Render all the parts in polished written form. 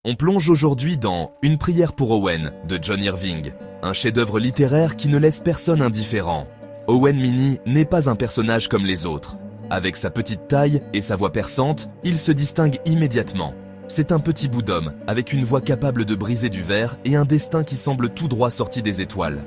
On plonge aujourd'hui dans Une prière pour Owen de John Irving, un chef-d'œuvre littéraire qui ne laisse personne indifférent. Owen Minnie n'est pas un personnage comme les autres. Avec sa petite taille et sa voix perçante, il se distingue immédiatement. C'est un petit bout d'homme, avec une voix capable de briser du verre et un destin qui semble tout droit sorti des étoiles.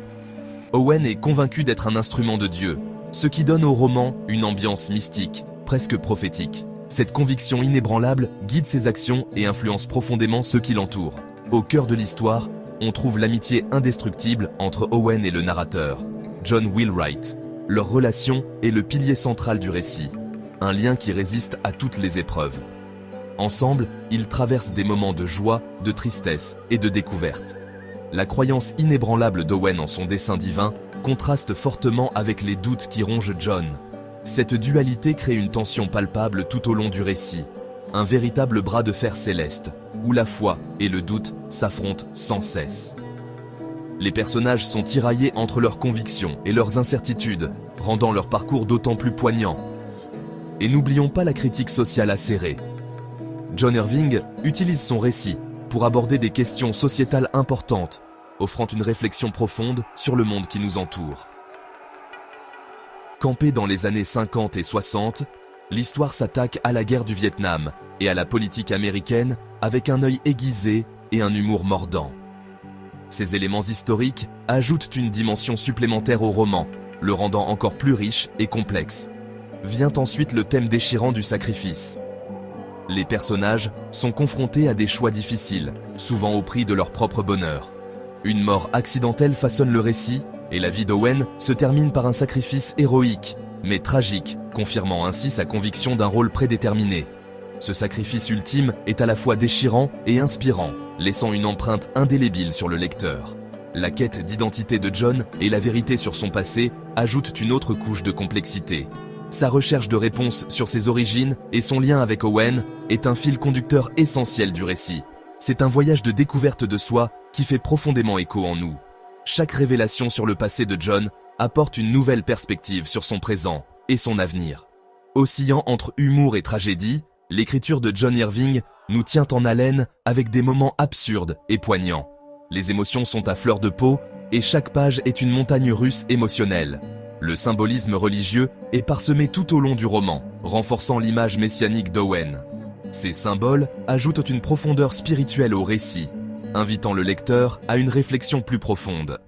Owen est convaincu d'être un instrument de Dieu, ce qui donne au roman une ambiance mystique, presque prophétique. Cette conviction inébranlable guide ses actions et influence profondément ceux qui l'entourent. Au cœur de l'histoire, on trouve l'amitié indestructible entre Owen et le narrateur, John Wheelwright. Leur relation est le pilier central du récit, un lien qui résiste à toutes les épreuves. Ensemble, ils traversent des moments de joie, de tristesse et de découverte. La croyance inébranlable d'Owen en son dessein divin contraste fortement avec les doutes qui rongent John. Cette dualité crée une tension palpable tout au long du récit, un véritable bras de fer céleste, où la foi et le doute s'affrontent sans cesse. Les personnages sont tiraillés entre leurs convictions et leurs incertitudes, rendant leur parcours d'autant plus poignant. Et n'oublions pas la critique sociale acérée. John Irving utilise son récit pour aborder des questions sociétales importantes, offrant une réflexion profonde sur le monde qui nous entoure. Campée dans les années 50 et 60, l'histoire s'attaque à la guerre du Vietnam et à la politique américaine avec un œil aiguisé et un humour mordant. Ces éléments historiques ajoutent une dimension supplémentaire au roman, le rendant encore plus riche et complexe. Vient ensuite le thème déchirant du sacrifice. Les personnages sont confrontés à des choix difficiles, souvent au prix de leur propre bonheur. Une mort accidentelle façonne le récit, et la vie d'Owen se termine par un sacrifice héroïque, mais tragique, confirmant ainsi sa conviction d'un rôle prédéterminé. Ce sacrifice ultime est à la fois déchirant et inspirant, laissant une empreinte indélébile sur le lecteur. La quête d'identité de John et la vérité sur son passé ajoutent une autre couche de complexité. Sa recherche de réponses sur ses origines et son lien avec Owen est un fil conducteur essentiel du récit. C'est un voyage de découverte de soi qui fait profondément écho en nous. Chaque révélation sur le passé de John apporte une nouvelle perspective sur son présent et son avenir. Oscillant entre humour et tragédie, l'écriture de John Irving nous tient en haleine avec des moments absurdes et poignants. Les émotions sont à fleur de peau et chaque page est une montagne russe émotionnelle. Le symbolisme religieux est parsemé tout au long du roman, renforçant l'image messianique d'Owen. Ces symboles ajoutent une profondeur spirituelle au récit, invitant le lecteur à une réflexion plus profonde.